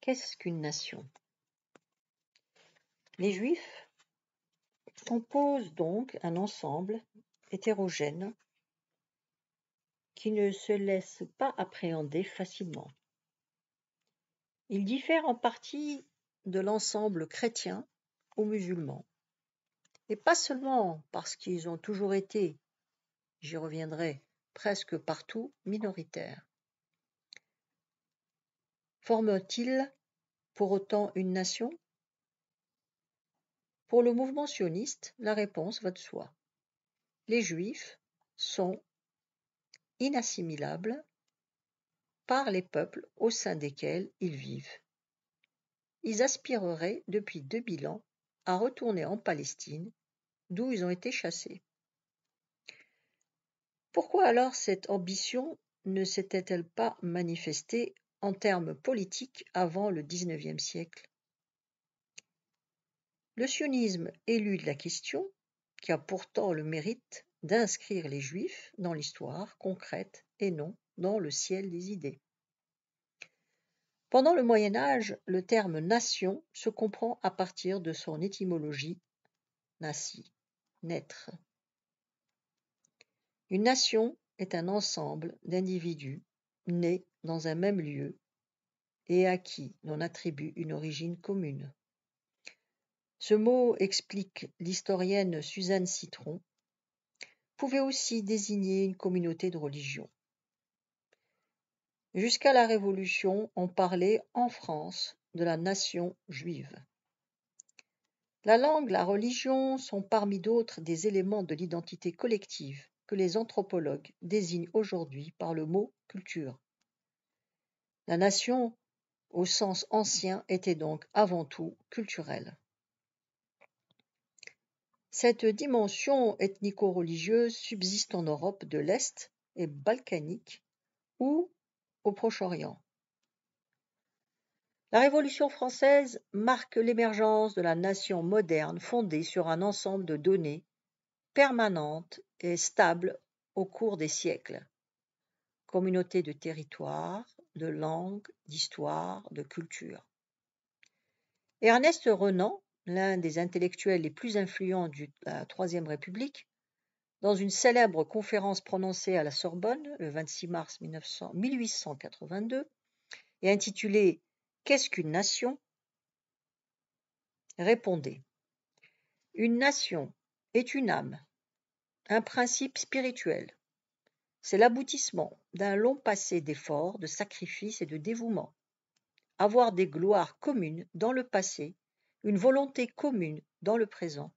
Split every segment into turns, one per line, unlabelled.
Qu'est-ce qu'une nation? Les Juifs composent donc un ensemble hétérogène qui ne se laisse pas appréhender facilement. Ils diffèrent en partie de l'ensemble chrétien ou musulman, et pas seulement parce qu'ils ont toujours été, j'y reviendrai, presque partout minoritaires. Forment-ils pour autant une nation? Pour le mouvement sioniste, la réponse va de soi. Les Juifs sont inassimilables par les peuples au sein desquels ils vivent. Ils aspireraient depuis 2000 ans à retourner en Palestine, d'où ils ont été chassés. Pourquoi alors cette ambition ne s'était-elle pas manifestée en termes politiques avant le XIXe siècle? Le sionisme élude la question, qui a pourtant le mérite d'inscrire les Juifs dans l'histoire concrète et non dans le ciel des idées. Pendant le Moyen Âge, le terme nation se comprend à partir de son étymologie nasi, naître. Une nation est un ensemble d'individus nés dans un même lieu et à qui l'on attribue une origine commune. Ce mot, explique l'historienne Suzanne Citron, pouvait aussi désigner une communauté de religion. Jusqu'à la Révolution, on parlait en France de la nation juive. La langue, la religion sont parmi d'autres des éléments de l'identité collective que les anthropologues désignent aujourd'hui par le mot culture. La nation, au sens ancien, était donc avant tout culturelle. Cette dimension ethnico-religieuse subsiste en Europe de l'Est et balkanique ou au Proche-Orient. La Révolution française marque l'émergence de la nation moderne fondée sur un ensemble de données permanentes et stables au cours des siècles. Communauté de territoire, de langue, d'histoire, de culture. Ernest Renan, l'un des intellectuels les plus influents de la Troisième République, dans une célèbre conférence prononcée à la Sorbonne le 26 mars 1882 et intitulée « Qu'est-ce qu'une nation ?» répondait : « Une nation est une âme, un principe spirituel. C'est l'aboutissement d'un long passé d'efforts, de sacrifices et de dévouement. Avoir des gloires communes dans le passé, une volonté commune dans le présent,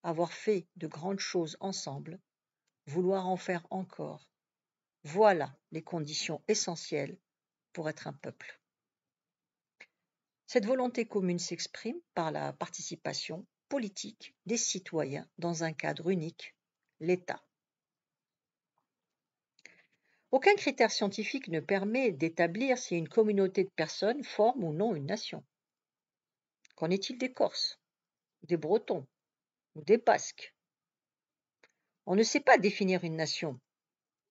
avoir fait de grandes choses ensemble, vouloir en faire encore. Voilà les conditions essentielles pour être un peuple. » Cette volonté commune s'exprime par la participation politique des citoyens dans un cadre unique, l'État. Aucun critère scientifique ne permet d'établir si une communauté de personnes forme ou non une nation. Qu'en est-il des Corses, des Bretons ou des Basques? On ne sait pas définir une nation,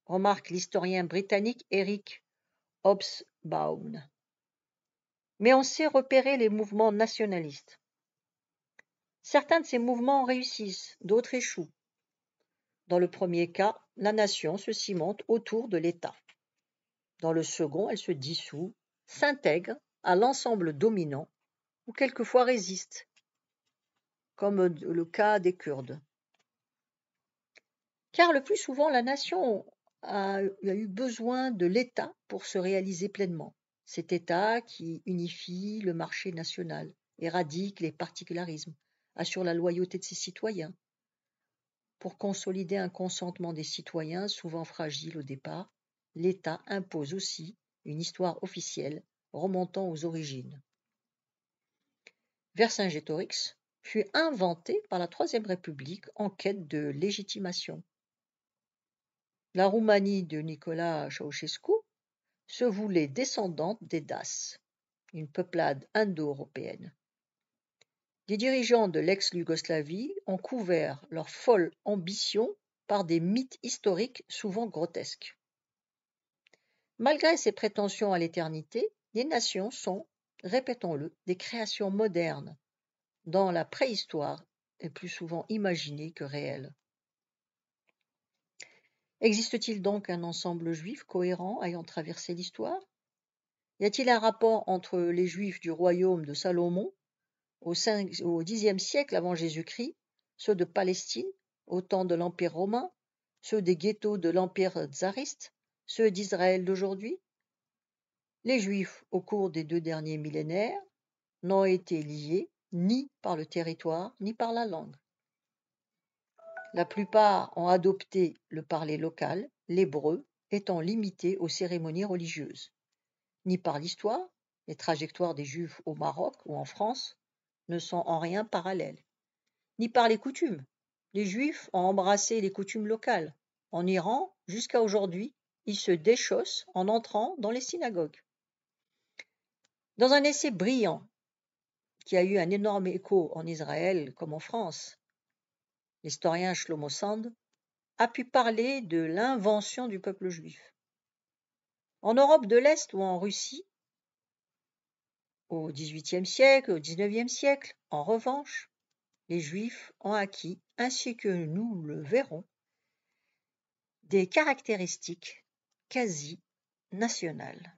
remarque l'historien britannique Eric Hobsbawm. Mais on sait repérer les mouvements nationalistes. Certains de ces mouvements réussissent, d'autres échouent. Dans le premier cas, la nation se cimente autour de l'État. Dans le second, elle se dissout, s'intègre à l'ensemble dominant ou quelquefois résiste, comme le cas des Kurdes. Car le plus souvent, la nation a eu besoin de l'État pour se réaliser pleinement. Cet État qui unifie le marché national, éradique les particularismes, assure la loyauté de ses citoyens. Pour consolider un consentement des citoyens, souvent fragile au départ, l'État impose aussi une histoire officielle remontant aux origines. Vercingétorix fut inventé par la Troisième République en quête de légitimation. La Roumanie de Nicolae Ceausescu se voulait descendante des Daces, une peuplade indo-européenne. Les dirigeants de l'ex-Yougoslavie ont couvert leur folle ambition par des mythes historiques souvent grotesques. Malgré ces prétentions à l'éternité, les nations sont répétons-le, des créations modernes dans la préhistoire est plus souvent imaginée que réelle. Existe-t-il donc un ensemble juif cohérent ayant traversé l'histoire? Y a-t-il un rapport entre les Juifs du royaume de Salomon au Xe siècle avant Jésus-Christ, ceux de Palestine au temps de l'Empire romain, ceux des ghettos de l'Empire tsariste, ceux d'Israël d'aujourd'hui? Les Juifs, au cours des 2 derniers millénaires, n'ont été liés ni par le territoire ni par la langue. La plupart ont adopté le parler local, l'hébreu étant limité aux cérémonies religieuses. Ni par l'histoire, les trajectoires des Juifs au Maroc ou en France ne sont en rien parallèles, ni par les coutumes. Les Juifs ont embrassé les coutumes locales. En Iran, jusqu'à aujourd'hui, ils se déchaussent en entrant dans les synagogues. Dans un essai brillant qui a eu un énorme écho en Israël comme en France, l'historien Shlomo Sand a pu parler de l'invention du peuple juif. En Europe de l'Est ou en Russie, au XVIIIe siècle, au XIXe siècle, en revanche, les Juifs ont acquis, ainsi que nous le verrons, des caractéristiques quasi nationales.